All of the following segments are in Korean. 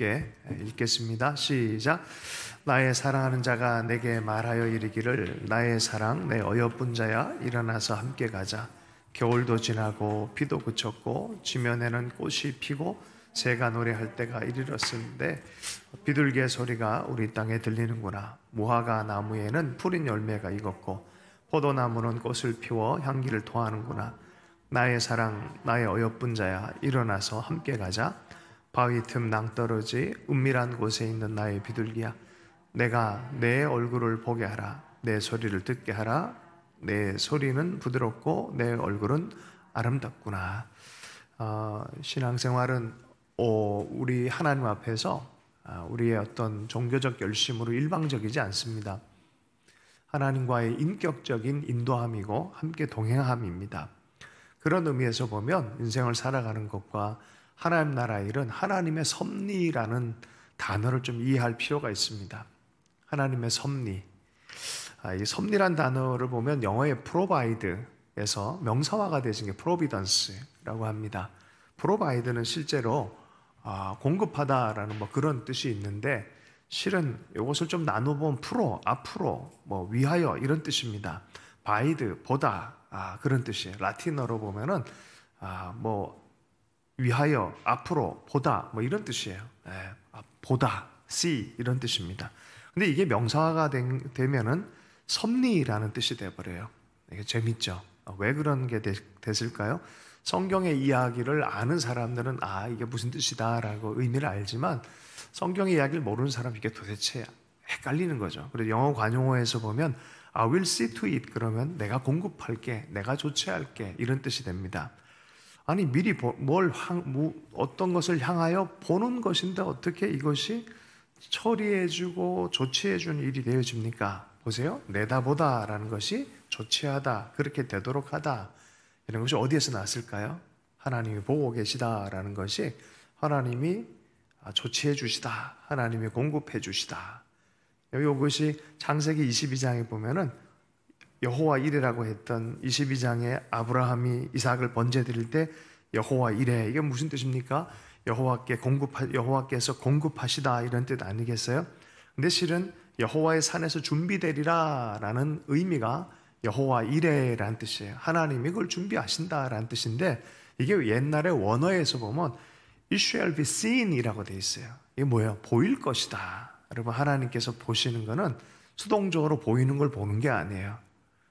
함께 읽겠습니다. 시작. 나의 사랑하는 자가 내게 말하여 이르기를 나의 사랑 내 어여쁜 자야 일어나서 함께 가자. 겨울도 지나고 비도 그쳤고 지면에는 꽃이 피고 새가 노래할 때가 이르렀는데 비둘기의 소리가 우리 땅에 들리는구나. 무화과 나무에는 푸른 열매가 익었고 포도나무는 꽃을 피워 향기를 토하는구나. 나의 사랑 나의 어여쁜 자야 일어나서 함께 가자. 바위 틈 낭떠러지 은밀한 곳에 있는 나의 비둘기야, 내가 내 얼굴을 보게 하라. 내 소리를 듣게 하라. 내 소리는 부드럽고 내 얼굴은 아름답구나. 신앙생활은 우리 하나님 앞에서 우리의 어떤 종교적 열심으로 일방적이지 않습니다. 하나님과의 인격적인 인도함이고 함께 동행함입니다. 그런 의미에서 보면 인생을 살아가는 것과 하나님 나라의 일은 하나님의 섭리라는 단어를 좀 이해할 필요가 있습니다. 하나님의 섭리. 이 섭리란 단어를 보면 영어의 provide에서 명사화가 되신 게 providence라고 합니다. provide는 실제로 공급하다라는 그런 뜻이 있는데 실은 이것을 좀 나눠보면 앞으로, 위하여 이런 뜻입니다. bide, 보다 그런 뜻이에요. 라틴어로 보면은 위하여, 앞으로, 보다 이런 뜻이에요. 보다, see 이런 뜻입니다. 근데 이게 명사화가 되면은 섭리라는 뜻이 돼버려요. 이게 재밌죠? 왜 그런 게 됐을까요? 성경의 이야기를 아는 사람들은 이게 무슨 뜻이다라고 의미를 알지만 성경의 이야기를 모르는 사람은 이게 도대체 헷갈리는 거죠. 그래서 영어 관용어에서 보면 I will see to it 그러면 내가 공급할게, 내가 조치할게 이런 뜻이 됩니다. 아니 미리 어떤 것을 향하여 보는 것인데 어떻게 이것이 처리해주고 조치해주는 일이 되어집니까? 보세요. 내다보다라는 것이 조치하다, 그렇게 되도록 하다 이런 것이 어디에서 났을까요? 하나님이 보고 계시다라는 것이 하나님이 조치해 주시다, 하나님이 공급해 주시다. 이것이 창세기 22장에 보면은 여호와 이레라고 했던 22장에 아브라함이 이삭을 번제 드릴 때 여호와 이레, 이게 무슨 뜻입니까? 여호와께서 공급하시다 이런 뜻 아니겠어요? 근데 실은 여호와의 산에서 준비되리라라는 의미가 여호와 이레라는 뜻이에요. 하나님이 그걸 준비하신다라는 뜻인데 이게 옛날에 원어에서 보면 It shall be seen이라고 돼 있어요. 이게 뭐예요? 보일 것이다. 여러분, 하나님께서 보시는 거는 수동적으로 보이는 걸 보는 게 아니에요.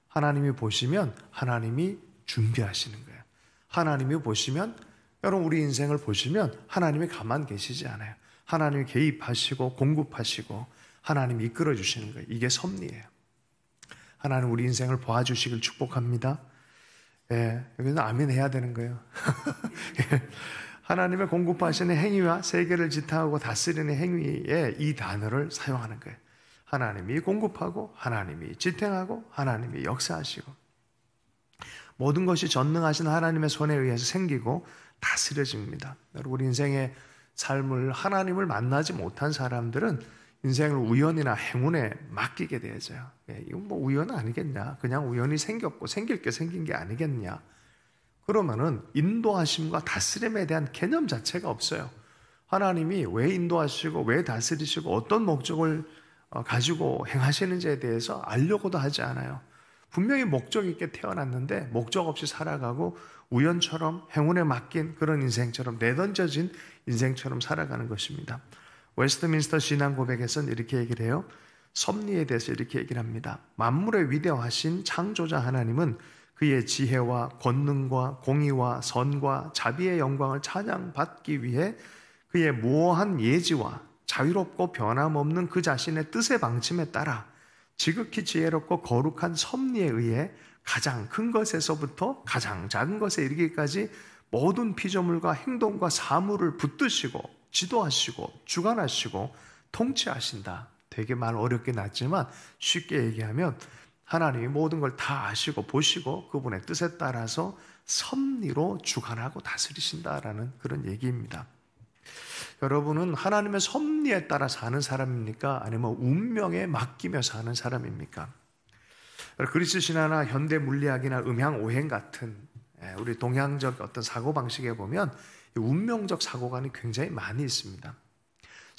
하나님이 보시면 하나님이 준비하시는 거예요. 하나님이 보시면, 여러분 우리 인생을 보시면 하나님이 가만 계시지 않아요. 하나님이 개입하시고 공급하시고 하나님이 이끌어 주시는 거예요. 이게 섭리예요. 하나님 우리 인생을 봐주시길 축복합니다. 여기서 아멘 해야 되는 거예요. 하나님의 공급하시는 행위와 세계를 지탱하고 다스리는 행위에 이 단어를 사용하는 거예요. 하나님이 공급하고 하나님이 지탱하고 하나님이 역사하시고 모든 것이 전능하신 하나님의 손에 의해서 생기고 다스려집니다. 우리 인생의 삶을 하나님을 만나지 못한 사람들은 인생을 우연이나 행운에 맡기게 되어져요. 이건 우연 아니겠냐? 그냥 우연히 생겼고 생길 게 생긴 게 아니겠냐? 그러면은 인도하심과 다스림에 대한 개념 자체가 없어요. 하나님이 왜 인도하시고 왜 다스리시고 어떤 목적을 가지고 행하시는지에 대해서 알려고도 하지 않아요. 분명히 목적 있게 태어났는데 목적 없이 살아가고 우연처럼 행운에 맡긴 그런 인생처럼 내던져진 인생처럼 살아가는 것입니다. 웨스트민스터 신앙 고백에서는 이렇게 얘기를 해요. 섭리에 대해서 이렇게 얘기를 합니다. 만물의 위대하신 창조자 하나님은 그의 지혜와 권능과 공의와 선과 자비의 영광을 찬양받기 위해 그의 무오한 예지와 자유롭고 변함없는 그 자신의 뜻의 방침에 따라 지극히 지혜롭고 거룩한 섭리에 의해 가장 큰 것에서부터 가장 작은 것에 이르기까지 모든 피조물과 행동과 사물을 붙드시고 지도하시고 주관하시고 통치하신다. 되게 말 어렵게 났지만 쉽게 얘기하면 하나님이 모든 걸 다 아시고 보시고 그분의 뜻에 따라서 섭리로 주관하고 다스리신다라는 그런 얘기입니다. 여러분은 하나님의 섭리에 따라 사는 사람입니까? 아니면 운명에 맡기며 사는 사람입니까? 그리스 신화나 현대 물리학이나 음향 오행 같은 우리 동양적 어떤 사고방식에 보면 운명적 사고관이 굉장히 많이 있습니다.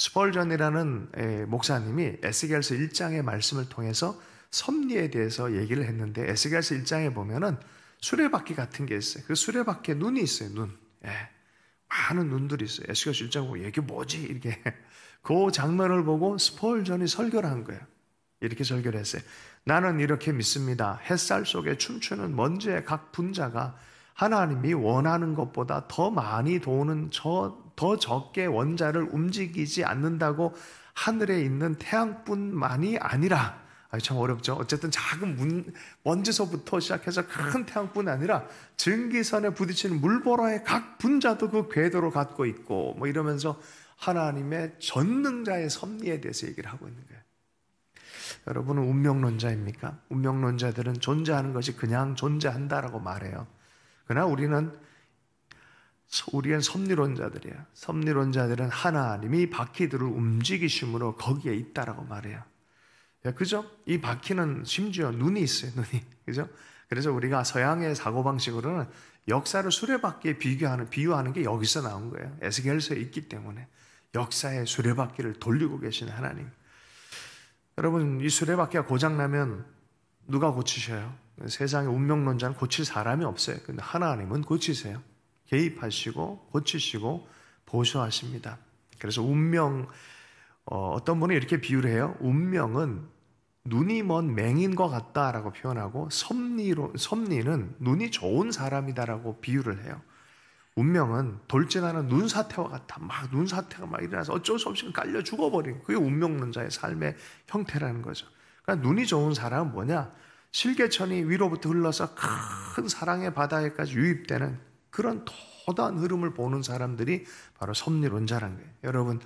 스펄전이라는 목사님이 에스겔서 1장의 말씀을 통해서 섭리에 대해서 얘기를 했는데, 에스겔서 1장에 보면은 수레바퀴 같은 게 있어요. 그 수레바퀴에 눈이 있어요. 눈. 많은 눈들이 있어요. 에스겔서 1장 보고 이게 뭐지? 이렇게 그 장면을 보고 스펄전이 설교를 한 거예요. 이렇게 설교를 했어요. 나는 이렇게 믿습니다. 햇살 속에 춤추는 먼지의 각 분자가 하나님이 원하는 것보다 더 많이 도는 더 적게 원자를 움직이지 않는다고 하늘에 있는 태양뿐만이 아니라, 참 어렵죠. 어쨌든 작은 먼지서부터 시작해서 큰 태양뿐 아니라 증기선에 부딪히는 물보라의 각 분자도 그 궤도를 갖고 있고, 뭐 이러면서 하나님의 전능자의 섭리에 대해서 얘기를 하고 있는 거예요. 여러분은 운명론자입니까? 운명론자들은 존재하는 것이 그냥 존재한다라고 말해요. 그러나 우리는 섭리론자들이에요. 섭리론자들은 하나님이 바퀴들을 움직이심으로 거기에 있다라고 말해요. 그죠? 이 바퀴는 심지어 눈이 있어요. 눈이. 그죠? 그래서 우리가 서양의 사고방식으로는 역사를 수레바퀴에 비유하는 게 여기서 나온 거예요. 에스겔서에 있기 때문에. 역사의 수레바퀴를 돌리고 계시는 하나님. 여러분, 이 수레바퀴가 고장나면 누가 고치셔요? 세상의 운명론자는 고칠 사람이 없어요. 근데 하나님은 고치세요. 개입하시고 고치시고 보수하십니다. 그래서 어떤 분이 이렇게 비유를 해요. 운명은 눈이 먼 맹인과 같다라고 표현하고, 섭리는 눈이 좋은 사람이다라고 비유를 해요. 운명은 돌진하는 눈사태와 같아. 눈사태가 막 일어나서 어쩔 수 없이 깔려 죽어버린, 그게 운명론자의 삶의 형태라는 거죠. 그러니까 눈이 좋은 사람은 뭐냐? 실개천이 위로부터 흘러서 큰 사랑의 바다에까지 유입되는 그런 도도한 흐름을 보는 사람들이 바로 섭리론자라는 거예요.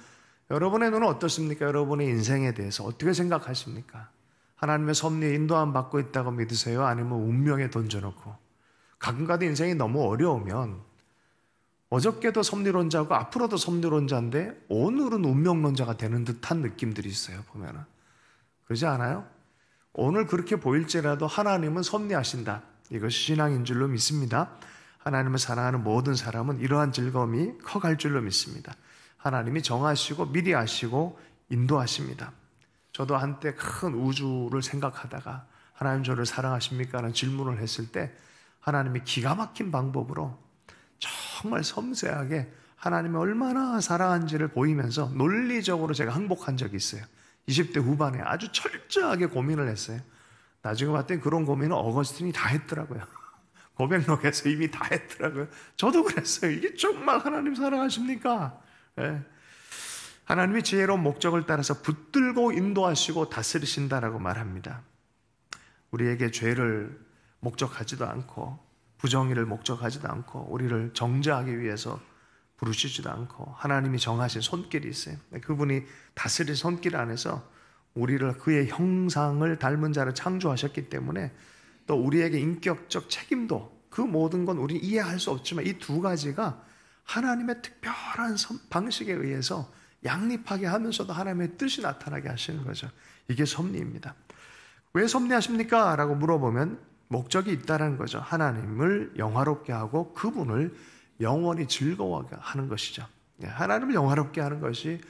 여러분의 눈은 어떻습니까? 여러분의 인생에 대해서 어떻게 생각하십니까? 하나님의 섭리에 인도함 받고 있다고 믿으세요? 아니면 운명에 던져놓고? 가끔가다 인생이 너무 어려우면 어저께도 섭리론자고 앞으로도 섭리론자인데 오늘은 운명론자가 되는 듯한 느낌들이 있어요. 보면은. 그러지 않아요? 오늘 그렇게 보일지라도 하나님은 섭리하신다. 이것이 신앙인 줄로 믿습니다. 하나님을 사랑하는 모든 사람은 이러한 즐거움이 커갈 줄로 믿습니다. 하나님이 정하시고 미리 아시고 인도하십니다. 저도 한때 큰 우주를 생각하다가 하나님 저를 사랑하십니까? 라는 질문을 했을 때 하나님이 기가 막힌 방법으로 정말 섬세하게 하나님이 얼마나 사랑한지를 보이면서 논리적으로 제가 항복한 적이 있어요. 20대 후반에 아주 철저하게 고민을 했어요. 나중에 봤더니 그런 고민은 어거스틴이 다 했더라고요. 고백록에서 이미 다 했더라고요. 저도 그랬어요. 이게 정말 하나님 사랑하십니까? 네. 하나님이 지혜로운 목적을 따라서 붙들고 인도하시고 다스리신다라고 말합니다. 우리에게 죄를 목적하지도 않고 부정의를 목적하지도 않고 우리를 정죄하기 위해서 부르시지도 않고 하나님이 정하신 손길이 있어요. 그분이 다스릴 손길 안에서 우리를 그의 형상을 닮은 자를 창조하셨기 때문에 또 우리에게 인격적 책임도, 그 모든 건 우리 이해할 수 없지만 이 두 가지가 하나님의 특별한 방식에 의해서 양립하게 하면서도 하나님의 뜻이 나타나게 하시는 거죠. 이게 섭리입니다. 왜 섭리하십니까? 라고 물어보면 목적이 있다는 거죠. 하나님을 영화롭게 하고 그분을 영원히 즐거워하게 하는 것이죠. 하나님을 영화롭게 하는 것이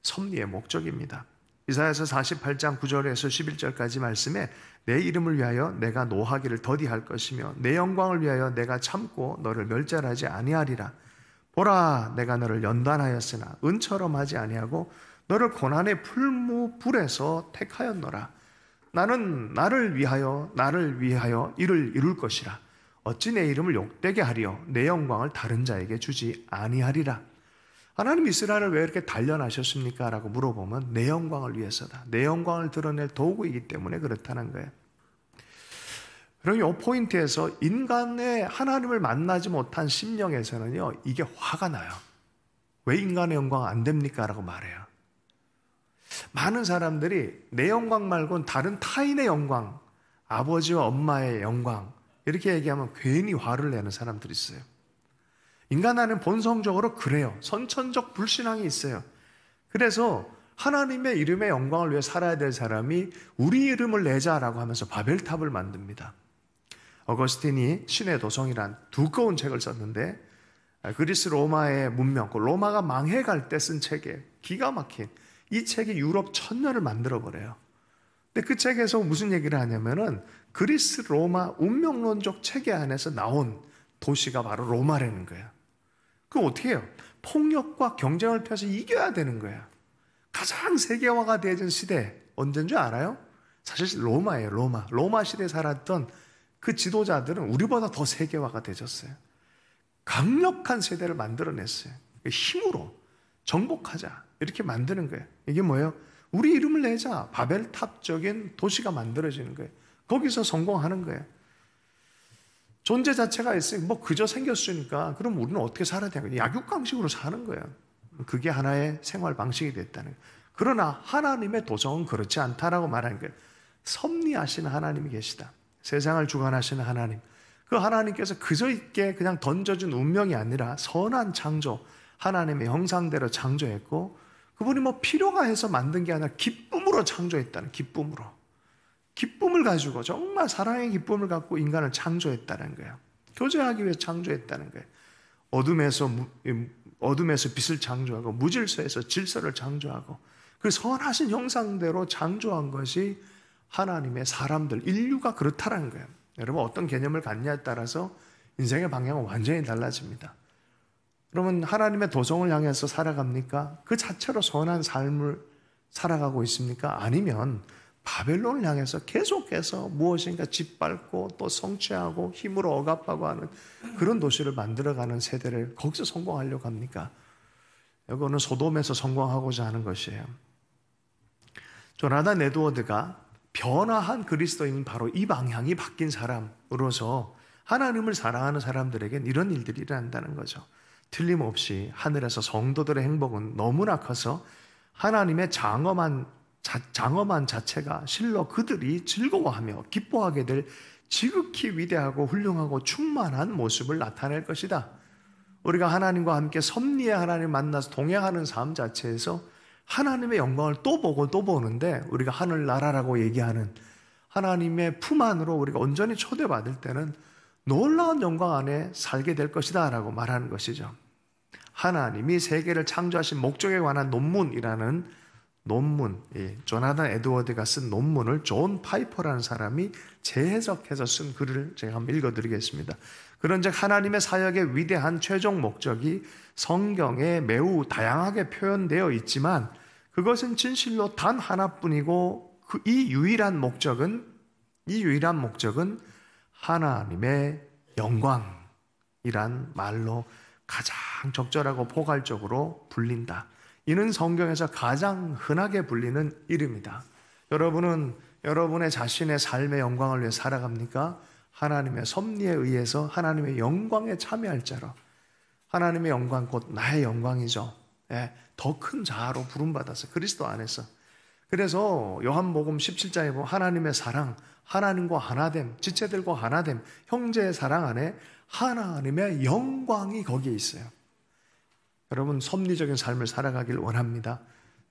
섭리의 목적입니다. 이사야서 48장 9절에서 11절까지 말씀에 내 이름을 위하여 내가 노하기를 더디할 것이며 내 영광을 위하여 내가 참고 너를 멸절하지 아니하리라. 보라, 내가 너를 연단하였으나 은처럼 하지 아니하고 너를 고난의 풀무불에서 택하였노라. 나는 나를 위하여 이를 이룰 것이라. 어찌 내 이름을 욕되게 하리요 내 영광을 다른 자에게 주지 아니하리라. 하나님 이스라엘을 왜 이렇게 단련하셨습니까? 라고 물어보면 내 영광을 위해서다. 내 영광을 드러낼 도구이기 때문에 그렇다는 거예요. 그럼 이 포인트에서 인간의 하나님을 만나지 못한 심령에서는요, 이게 화가 나요. 왜 인간의 영광 안 됩니까? 라고 말해요. 많은 사람들이 내 영광 말고는 다른 타인의 영광, 아버지와 엄마의 영광 이렇게 얘기하면 괜히 화를 내는 사람들이 있어요. 인간 안에는 본성적으로 그래요. 선천적 불신앙이 있어요. 그래서 하나님의 이름의 영광을 위해 살아야 될 사람이 우리 이름을 내자라고 하면서 바벨탑을 만듭니다. 어거스틴이 신의 도성이란 두꺼운 책을 썼는데 그리스 로마의 문명, 로마가 망해갈 때 쓴 책이에요. 기가 막힌 이 책이 유럽 천년을 만들어버려요. 근데 그 책에서 무슨 얘기를 하냐면은 그리스 로마 운명론적 체계 안에서 나온 도시가 바로 로마라는 거예요. 그거 어떻게 해요? 폭력과 경쟁을 펴서 이겨야 되는 거예요. 가장 세계화가 되어진 시대 언제인 줄 알아요? 사실 로마예요. 로마 시대에 살았던 그 지도자들은 우리보다 더 세계화가 되졌어요. 강력한 세대를 만들어냈어요. 힘으로 정복하자 이렇게 만드는 거예요. 이게 뭐예요? 우리 이름을 내자. 바벨탑적인 도시가 만들어지는 거예요. 거기서 성공하는 거예요. 존재 자체가 있으니 뭐 그저 생겼으니까 그럼 우리는 어떻게 살아야 되는 거예요? 약육강식으로 사는 거예요. 그게 하나의 생활 방식이 됐다는 거예요. 그러나 하나님의 도성은 그렇지 않다라고 말하는 거예요. 섭리하시는 하나님이 계시다. 세상을 주관하시는 하나님. 그 하나님께서 그저 있게 그냥 던져준 운명이 아니라 선한 창조, 하나님의 형상대로 창조했고 그분이 뭐 필요가 해서 만든 게 아니라 기쁨으로 창조했다는, 기쁨으로. 기쁨을 가지고 정말 사랑의 기쁨을 갖고 인간을 창조했다는 거예요. 교제하기 위해 창조했다는 거예요. 어둠에서 빛을 창조하고 무질서에서 질서를 창조하고 그 선하신 형상대로 창조한 것이 하나님의 사람들, 인류가 그렇다는 거예요. 여러분 어떤 개념을 갖냐에 따라서 인생의 방향은 완전히 달라집니다. 그러면 하나님의 도성을 향해서 살아갑니까? 그 자체로 선한 삶을 살아가고 있습니까? 아니면 바벨론을 향해서 계속해서 무엇인가 짓밟고 또 성취하고 힘으로 억압하고 하는 그런 도시를 만들어가는 세대를 거기서 성공하려고 합니까? 이거는 소돔에서 성공하고자 하는 것이에요. 조나단 에드워드가 변화한 그리스도인 바로 이 방향이 바뀐 사람으로서 하나님을 사랑하는 사람들에겐 이런 일들이 일어난다는 거죠. 틀림없이 하늘에서 성도들의 행복은 너무나 커서 하나님의 장엄한 자체가 실로 그들이 즐거워하며 기뻐하게 될 지극히 위대하고 훌륭하고 충만한 모습을 나타낼 것이다. 우리가 하나님과 함께 섭리의 하나님 만나서 동행하는 삶 자체에서 하나님의 영광을 또 보고 또 보는데 우리가 하늘나라라고 얘기하는 하나님의 품 안으로 우리가 온전히 초대받을 때는 놀라운 영광 안에 살게 될 것이다 라고 말하는 것이죠. 하나님이 세계를 창조하신 목적에 관한 논문이라는 논문, 조나단 에드워드가 쓴 논문을 존 파이퍼라는 사람이 재해석해서 쓴 글을 제가 한번 읽어드리겠습니다. 그런즉 하나님의 사역의 위대한 최종 목적이 성경에 매우 다양하게 표현되어 있지만 그것은 진실로 단 하나뿐이고 이 유일한 목적은 하나님의 영광이란 말로 가장 적절하고 포괄적으로 불린다. 이는 성경에서 가장 흔하게 불리는 이름이다. 여러분은 여러분의 자신의 삶의 영광을 위해 살아갑니까? 하나님의 섭리에 의해서 하나님의 영광에 참여할 자로, 하나님의 영광 곧 나의 영광이죠. 더 큰 자아로 부름받아서 그리스도 안에서. 그래서 요한복음 17장에 보면 하나님의 사랑, 하나님과 하나됨, 지체들과 하나됨, 형제의 사랑 안에 하나님의 영광이 거기에 있어요. 여러분 섭리적인 삶을 살아가길 원합니다.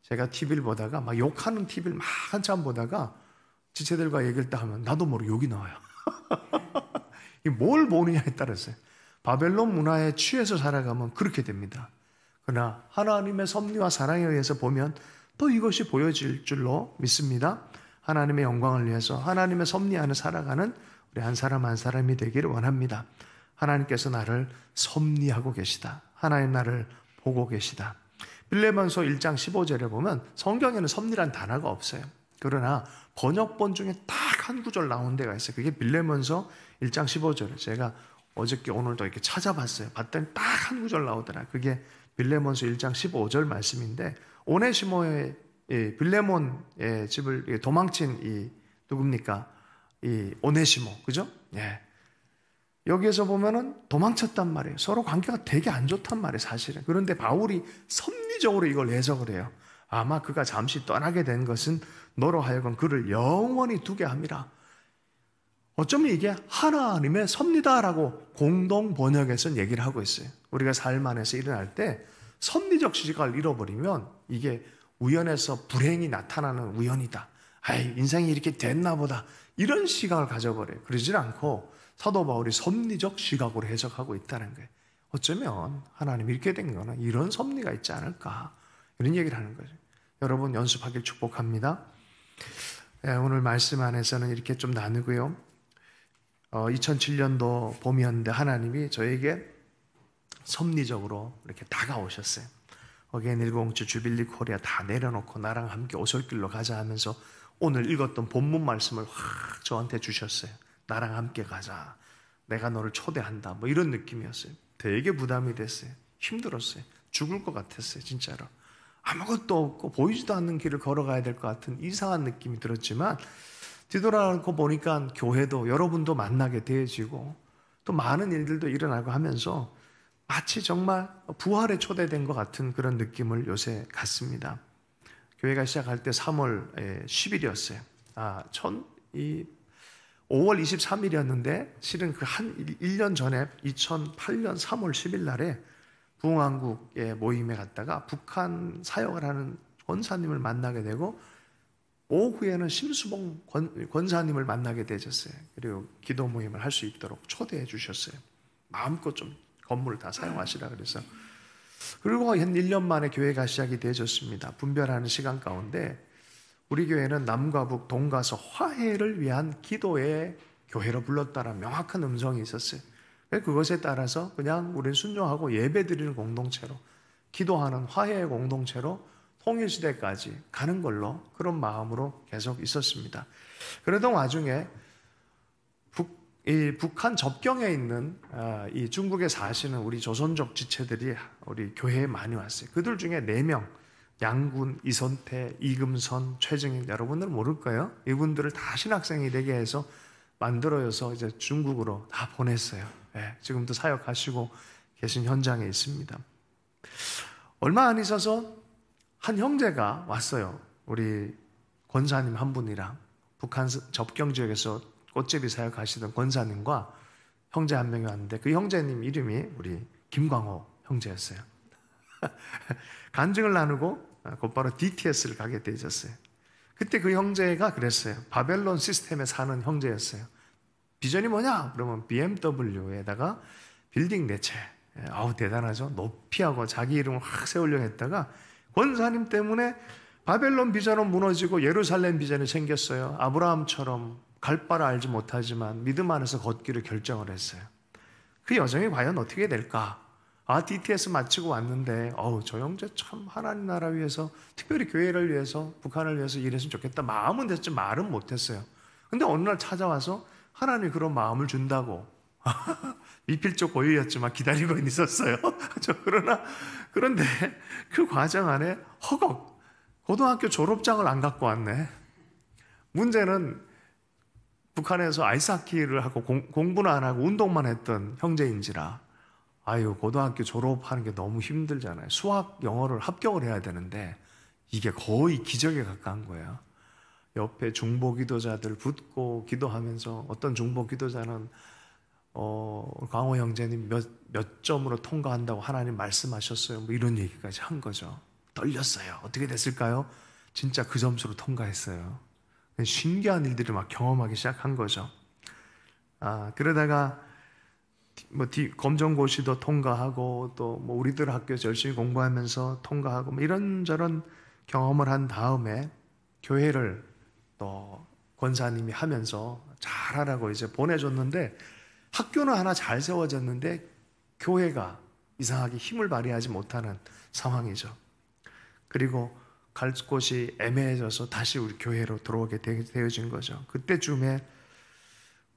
제가 TV를 보다가 막 욕하는 TV를 막 한참 보다가 지체들과 얘기를 딱 하면 나도 모르게 욕이 나와요. 뭘 보느냐에 따라서요. 바벨론 문화에 취해서 살아가면 그렇게 됩니다. 그러나 하나님의 섭리와 사랑에 의해서 보면 또 이것이 보여질 줄로 믿습니다. 하나님의 영광을 위해서 하나님의 섭리 안에 살아가는 우리 한 사람 한 사람이 되기를 원합니다. 하나님께서 나를 섭리하고 계시다. 하나님 나를 보고 계시다. 빌레몬서 1장 15절에 보면 성경에는 섭리란 단어가 없어요. 그러나 번역본 중에 딱 한 구절 나온 데가 있어요. 그게 빌레몬서 1장 15절이에요. 제가 어저께 오늘도 이렇게 찾아봤어요. 봤더니 딱 한 구절 나오더라. 그게 빌레몬서 1장 15절 말씀인데 오네시모의 빌레몬의 집을 도망친 이 누굽니까? 이 오네시모, 그죠? 예. 여기에서 보면은 도망쳤단 말이에요. 서로 관계가 되게 안 좋단 말이에요, 사실은. 그런데 바울이 섭리적으로 이걸 해석을 해요. 아마 그가 잠시 떠나게 된 것은 너로 하여금 그를 영원히 두게 함이라. 어쩌면 이게 하나님의 섭리다라고 공동 번역에서는 얘기를 하고 있어요. 우리가 삶 안에서 일어날 때 섭리적 시각을 잃어버리면 이게 우연에서 불행이 나타나는 우연이다. 아이, 인생이 이렇게 됐나 보다. 이런 시각을 가져버려요. 그러질 않고 사도 바울이 섭리적 시각으로 해석하고 있다는 거예요. 어쩌면 하나님이 이렇게 된 거는 이런 섭리가 있지 않을까. 이런 얘기를 하는 거죠. 여러분 연습하길 축복합니다. 오늘 말씀 안에서는 이렇게 좀 나누고요. 2007년도 봄이었는데 하나님이 저에게 섭리적으로 이렇게 다가오셨어요. 어게인 107 주빌리 코리아 다 내려놓고 나랑 함께 오솔길로 가자 하면서 오늘 읽었던 본문 말씀을 확 저한테 주셨어요. 나랑 함께 가자. 내가 너를 초대한다. 뭐 이런 느낌이었어요. 되게 부담이 됐어요. 힘들었어요. 죽을 것 같았어요. 진짜로. 아무것도 없고 보이지도 않는 길을 걸어가야 될 것 같은 이상한 느낌이 들었지만 뒤돌아놓고 보니까 교회도 여러분도 만나게 되어지고 또 많은 일들도 일어나고 하면서 마치 정말 부활에 초대된 것 같은 그런 느낌을 요새 갖습니다. 교회가 시작할 때 3월 10일이었어요. 5월 23일이었는데 실은 그 한 1년 전에 2008년 3월 10일 날에 부흥왕국의 모임에 갔다가 북한 사역을 하는 권사님을 만나게 되고 오후에는 심수봉 권사님을 만나게 되셨어요. 그리고 기도 모임을 할 수 있도록 초대해 주셨어요. 마음껏 좀 건물을 다 사용하시라 그래서. 그리고 한 1년 만에 교회가 시작이 되어졌습니다. 분별하는 시간 가운데 우리 교회는 남과 북, 동가서 화해를 위한 기도의 교회로 불렀다는 명확한 음성이 있었어요. 그것에 따라서 그냥 우리는 순종하고 예배드리는 공동체로, 기도하는 화해의 공동체로 통일시대까지 가는 걸로 그런 마음으로 계속 있었습니다. 그러던 와중에 북한 접경에 있는 이 중국에 사시는 우리 조선족 지체들이 우리 교회에 많이 왔어요. 그들 중에 4명, 양군, 이선태, 이금선, 최정일, 여러분들은 모를 거예요. 이분들을 다 신학생이 되게 해서 만들어서 이제 중국으로 다 보냈어요. 지금도 사역하시고 계신 현장에 있습니다. 얼마 안 있어서 한 형제가 왔어요. 우리 권사님 한 분이랑 북한 접경 지역에서 꽃제비 사역하시던 권사님과 형제 한 명이 왔는데 그 형제님 이름이 우리 김광호 형제였어요. 간증을 나누고 곧바로 DTS를 가게 되셨어요. 그때 그 형제가 그랬어요. 바벨론 시스템에 사는 형제였어요. 비전이 뭐냐? 그러면 BMW에다가 빌딩 4채. 아우 대단하죠. 높이하고 자기 이름을 확 세우려고 했다가 권사님 때문에 바벨론 비전은 무너지고 예루살렘 비전이 생겼어요. 아브라함처럼 갈 바를 알지 못하지만 믿음 안에서 걷기를 결정을 했어요. 그 여정이 과연 어떻게 될까? DTS 마치고 왔는데 저 형제 참 하나님 나라 위해서 특별히 교회를 위해서 북한을 위해서 일했으면 좋겠다. 마음은 됐지 말은 못했어요. 근데 어느 날 찾아와서 하나님이 그런 마음을 준다고 미필적 고유였지만 기다리고 있었어요. 그런데 그 과정 안에 허걱 고등학교 졸업장을 안 갖고 왔네. 문제는 북한에서 아이스하키를 하고 공부는 안 하고 운동만 했던 형제인지라 고등학교 졸업하는 게 너무 힘들잖아요. 수학, 영어를 합격을 해야 되는데 이게 거의 기적에 가까운 거예요. 옆에 중보 기도자들 붙고 기도하면서 어떤 중보 기도자는 광호 형제님 몇 점으로 통과한다고 하나님 말씀하셨어요. 뭐 이런 얘기까지 한 거죠. 떨렸어요. 어떻게 됐을까요? 진짜 그 점수로 통과했어요. 신기한 일들을 막 경험하기 시작한 거죠. 그러다가 검정고시도 통과하고 또 우리들 학교에서 열심히 공부하면서 통과하고 이런저런 경험을 한 다음에 교회를 또 권사님이 하면서 잘하라고 이제 보내줬는데 학교는 하나 잘 세워졌는데 교회가 이상하게 힘을 발휘하지 못하는 상황이죠. 그리고 갈 곳이 애매해져서 다시 우리 교회로 들어오게 되어진 거죠. 그때쯤에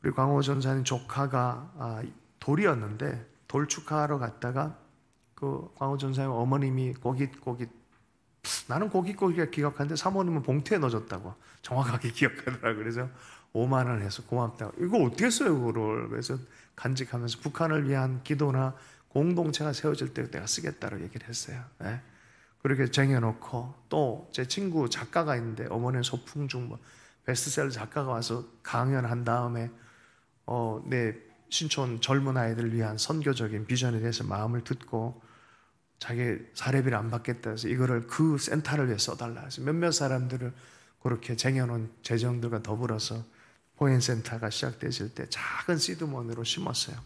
우리 광호 전사님 조카가 돌이었는데 돌 축하하러 갔다가 그 광호 전사님 어머님이 나는 고깃고깃 기억하는데 사모님은 봉투에 넣어줬다고 정확하게 기억하더라고요. 그래서 5만 원 해서 고맙다고. 이거 어떻게 했어요 그걸. 그래서 간직하면서 북한을 위한 기도나 공동체가 세워질 때 내가 쓰겠다고 얘기를 했어요. 그렇게 쟁여놓고 또 제 친구 작가가 있는데 어머니는 소풍 중 베스트셀러 작가가 와서 강연한 다음에 내 신촌 젊은 아이들을 위한 선교적인 비전에 대해서 마음을 듣고 자기 사례비를 안 받겠다 해서 이거를 그 센터를 위해 써달라 해서 몇몇 사람들을 그렇게 쟁여놓은 재정들과 더불어서 보행센터가 시작되실 때 작은 시드몬으로 심었어요.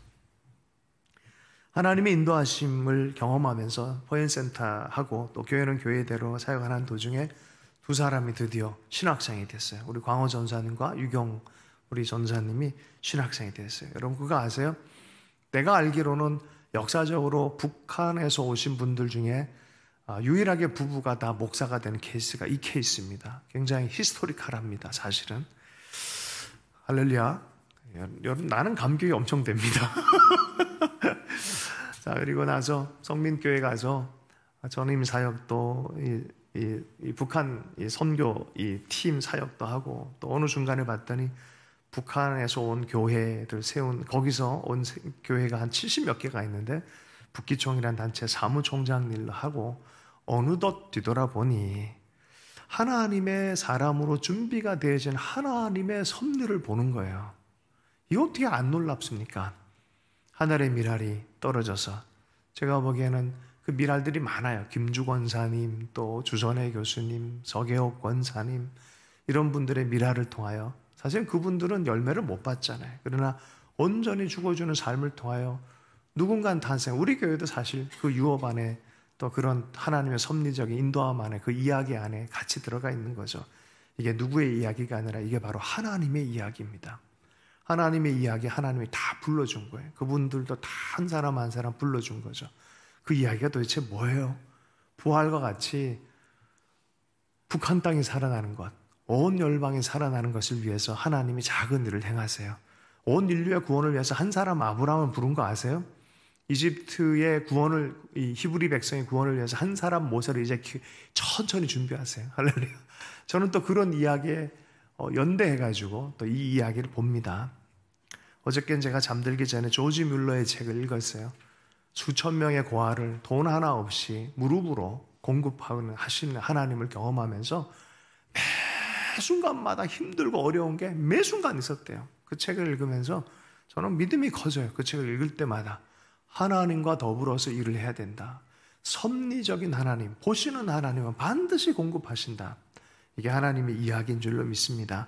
하나님의 인도하심을 경험하면서 포연센터하고 또 교회는 교회대로 사역하는 도중에 두 사람이 드디어 신학생이 됐어요. 우리 광호 전사님과 유경 우리 전사님이 신학생이 됐어요. 여러분 그거 아세요? 내가 알기로는 역사적으로 북한에서 오신 분들 중에 유일하게 부부가 다 목사가 되는 케이스가 이 케이스입니다. 굉장히 히스토리컬합니다. 사실은. 할렐루야. 여러분 나는 감격이 엄청 됩니다. 자, 그리고 나서 성민교회 가서 전임 사역도 이 북한 이 선교 이 팀 사역도 하고 또 어느 순간에 봤더니 북한에서 온 교회를 세운 거기서 온 교회가 한 70몇 개가 있는데 북기총이라는 단체 사무총장 일로 하고 어느덧 뒤돌아보니 하나님의 사람으로 준비가 되어진 하나님의 섭리를 보는 거예요. 이거 어떻게 안 놀랍습니까? 하늘의 미랄이 떨어져서 제가 보기에는 그 미랄들이 많아요. 김주 권사님, 또 주선혜 교수님, 서계옥 권사님 이런 분들의 미랄을 통하여 사실 그분들은 열매를 못 봤잖아요. 그러나 온전히 죽어주는 삶을 통하여 누군가는 탄생, 우리 교회도 사실 그 유업 안에 또 그런 하나님의 섭리적인 인도함 안에 그 이야기 안에 같이 들어가 있는 거죠. 이게 누구의 이야기가 아니라 이게 바로 하나님의 이야기입니다. 하나님의 이야기 하나님이 다 불러준 거예요. 그분들도 다 한 사람 한 사람 불러준 거죠. 그 이야기가 도대체 뭐예요? 부활과 같이 북한 땅이 살아나는 것, 온 열방이 살아나는 것을 위해서 하나님이 작은 일을 행하세요. 온 인류의 구원을 위해서 한 사람 아브라함을 부른 거 아세요? 이집트의 구원을, 이 히브리 백성의 구원을 위해서 한 사람 모세를 이제 천천히 준비하세요. 할렐루야. 저는 또 그런 이야기에 연대해가지고 또 이 이야기를 봅니다. 어저께는 제가 잠들기 전에 조지 뮬러의 책을 읽었어요. 수천 명의 고아를 돈 하나 없이 무릎으로 공급하시는 하나님을 경험하면서 매 순간마다 힘들고 어려운 게 매 순간 있었대요. 그 책을 읽으면서 저는 믿음이 커져요. 그 책을 읽을 때마다 하나님과 더불어서 일을 해야 된다. 섭리적인 하나님, 보시는 하나님은 반드시 공급하신다. 이게 하나님의 이야기인 줄로 믿습니다.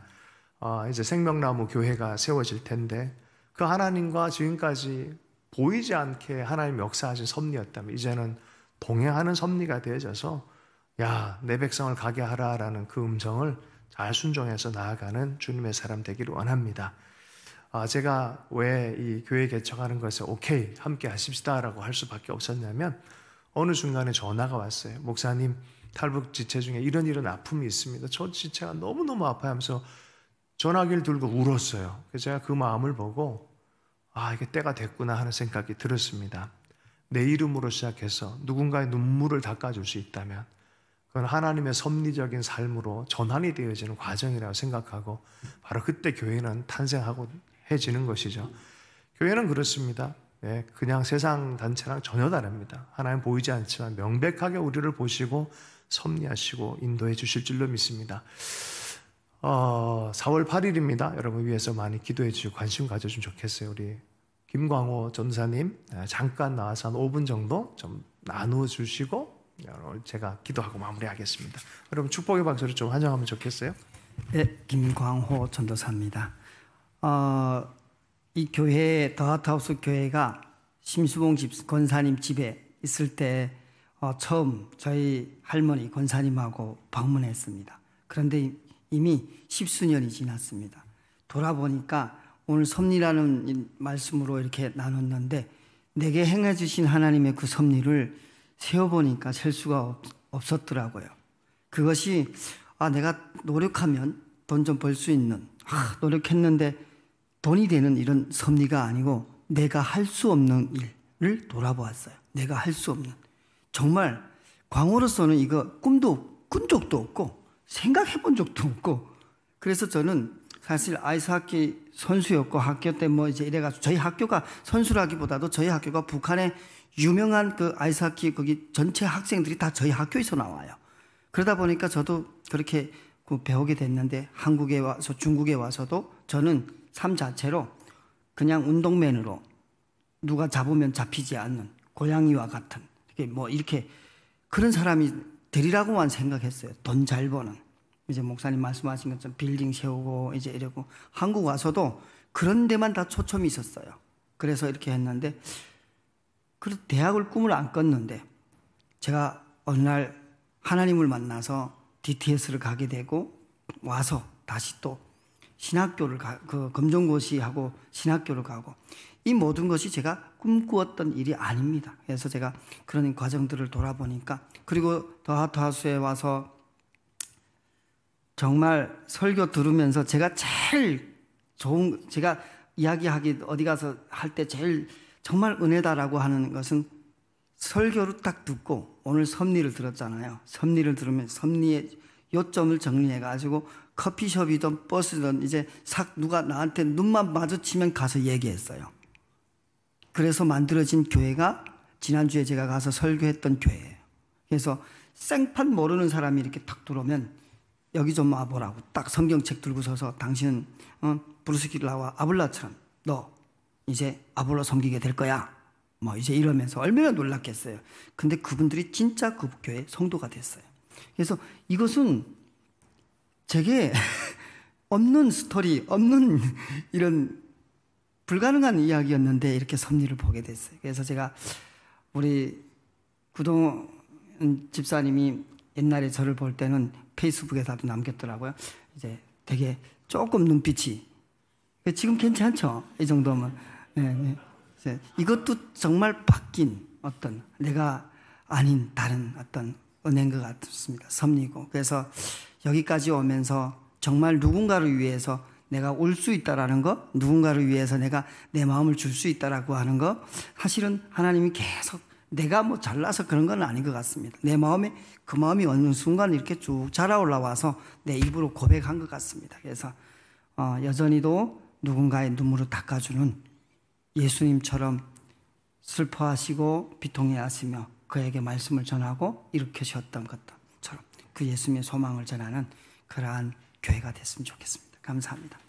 이제 생명나무 교회가 세워질 텐데 그 하나님과 지금까지 보이지 않게 하나님 역사하신 섭리였다면 이제는 동행하는 섭리가 되어져서 야, 내 백성을 가게 하라라는 그 음성을 잘 순종해서 나아가는 주님의 사람 되기를 원합니다. 제가 왜 이 교회 개척하는 것에 오케이 함께 하십시다라고 할 수밖에 없었냐면 어느 순간에 전화가 왔어요. 목사님, 탈북 지체 중에 이런 아픔이 있습니다. 저 지체가 너무너무 아파요 하면서 전화기를 들고 울었어요. 그래서 제가 그 마음을 보고 이게 때가 됐구나 하는 생각이 들었습니다. 내 이름으로 시작해서 누군가의 눈물을 닦아줄 수 있다면 그건 하나님의 섭리적인 삶으로 전환이 되어지는 과정이라고 생각하고 바로 그때 교회는 탄생하고 해지는 것이죠. 교회는 그렇습니다. 그냥 세상 단체랑 전혀 다릅니다. 하나님 보이지 않지만 명백하게 우리를 보시고 섭리하시고 인도해 주실 줄로 믿습니다. 4월 8일입니다. 여러분 위해서 많이 기도해 주시고 관심 가져주면 좋겠어요. 우리 김광호 전사님 잠깐 나와서 한 5분 정도 좀 나누어 주시고 제가 기도하고 마무리하겠습니다. 여러분 축복의 박수를 좀 환영하면 좋겠어요. 네, 김광호 전도사입니다. 이 교회 더하트하우스 교회가 심수봉 권사님 집에 있을 때 처음 저희 할머니 권사님하고 방문했습니다. 그런데 이미 10수년이 지났습니다. 돌아보니까 오늘 섭리라는 말씀으로 이렇게 나눴는데 내게 행해 주신 하나님의 그 섭리를 세어보니까 셀 수가 없었더라고요. 그것이 내가 노력하면 돈 좀 벌 수 있는 노력했는데 돈이 되는 이런 섭리가 아니고 내가 할 수 없는 일을 돌아보았어요. 내가 할 수 없는, 정말 광호로서는 이거 꾼 적도 없고 생각해 본 적도 없고, 그래서 저는 사실 아이스하키 선수였고 학교 때 이제 이래가지고 저희 학교가 선수라기보다도 저희 학교가 북한의 유명한 그 아이스하키 거기 전체 학생들이 다 저희 학교에서 나와요. 그러다 보니까 저도 그렇게 배우게 됐는데 한국에 와서 중국에 와서도 저는 삶 자체로 그냥 운동맨으로 누가 잡으면 잡히지 않는 고양이와 같은 이렇게 그런 사람이 되리라고만 생각했어요. 돈 잘 버는. 이제 목사님 말씀하신 것처럼 빌딩 세우고 이제 이러고 한국 와서도 그런 데만 다 초점이 있었어요. 그래서 이렇게 했는데 그래서 대학을 꿈을 안 꿨는데 제가 어느 날 하나님을 만나서 DTS를 가게 되고 와서 다시 또 신학교를 그 검정고시하고 신학교를 가고 이 모든 것이 제가 꿈꾸었던 일이 아닙니다. 그래서 제가 그런 과정들을 돌아보니까 그리고 더하수에 와서 정말 설교 들으면서 제가 제일 좋은 제가 이야기하기 어디 가서 할 때 제일 정말 은혜다라고 하는 것은 설교를 딱 듣고 오늘 섭리를 들었잖아요. 섭리를 들으면 섭리의 요점을 정리해가지고 커피숍이든 버스든 이제 누가 나한테 눈만 마주치면 가서 얘기했어요. 그래서 만들어진 교회가 지난주에 제가 가서 설교했던 교회예요. 그래서 생판 모르는 사람이 이렇게 탁 들어오면 여기 좀 와보라고 딱 성경책 들고 서서 당신은 브루스길라와 아볼라처럼 너 이제 아볼로 섬기게 될 거야. 뭐 이제 이러면서 얼마나 놀랐겠어요. 근데 그분들이 진짜 그 교회 성도가 됐어요. 그래서 이것은 제게 없는 스토리, 없는 이런 불가능한 이야기였는데 이렇게 섭리를 보게 됐어요. 그래서 제가 우리 구동 집사님이 옛날에 저를 볼 때는 페이스북에다도 남겼더라고요. 이제 되게 조금 눈빛이 지금 괜찮죠? 이 정도면. 네. 이것도 정말 바뀐 어떤 내가 아닌 다른 어떤 은혜인 것 같습니다. 섭리고. 그래서 여기까지 오면서 정말 누군가를 위해서 내가 올 수 있다라는 거, 누군가를 위해서 내가 내 마음을 줄 수 있다라고 하는 거, 사실은 하나님이 계속 내가 뭐 잘나서 그런 건 아닌 것 같습니다. 내 마음에 그 마음이 어느 순간 이렇게 쭉 자라 올라와서 내 입으로 고백한 것 같습니다. 그래서 여전히도 누군가의 눈물을 닦아주는 예수님처럼 슬퍼하시고 비통해 하시며 그에게 말씀을 전하고 일으키셨던 것처럼 그 예수님의 소망을 전하는 그러한 교회가 됐으면 좋겠습니다. 감사합니다.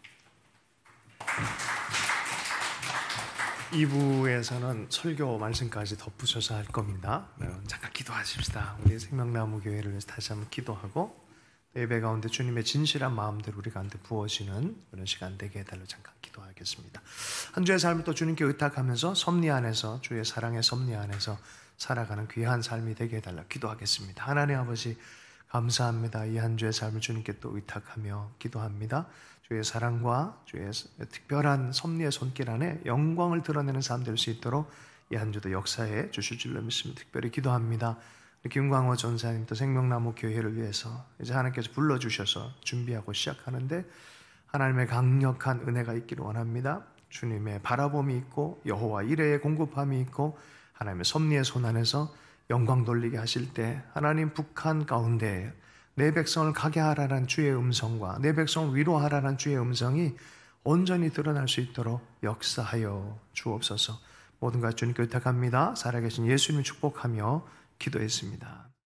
2부에서는 설교 말씀까지 덧붙여서 할 겁니다. 잠깐 기도하십시다. 우리 생명나무 교회를 위해서 다시 한번 기도하고 예배 가운데 주님의 진실한 마음대로 우리 가운데 부어지는 그런 시간 되게 해달라고 잠깐 기도하겠습니다. 한 주의 삶을 또 주님께 의탁하면서 섭리 안에서 주의 사랑의 섭리 안에서 살아가는 귀한 삶이 되게 해달라고 기도하겠습니다. 하나님 아버지 감사합니다. 이 한 주의 삶을 주님께 또 의탁하며 기도합니다. 주의 사랑과 주의 특별한 섭리의 손길 안에 영광을 드러내는 삶 될 수 있도록 이 한 주도 역사해 주실 줄로 믿습니다. 특별히 기도합니다. 김광호 전사님도 생명나무 교회를 위해서 이제 하나님께서 불러주셔서 준비하고 시작하는데 하나님의 강력한 은혜가 있기를 원합니다. 주님의 바라봄이 있고 여호와 이레의 공급함이 있고 하나님의 섭리의 손 안에서 영광 돌리게 하실 때 하나님 북한 가운데 내 백성을 가게 하라는 주의 음성과 내 백성을 위로하라는 주의 음성이 온전히 드러날 수 있도록 역사하여 주옵소서. 모든 것 주님께 의탁합니다. 살아계신 예수님을 축복하며 기도했습니다.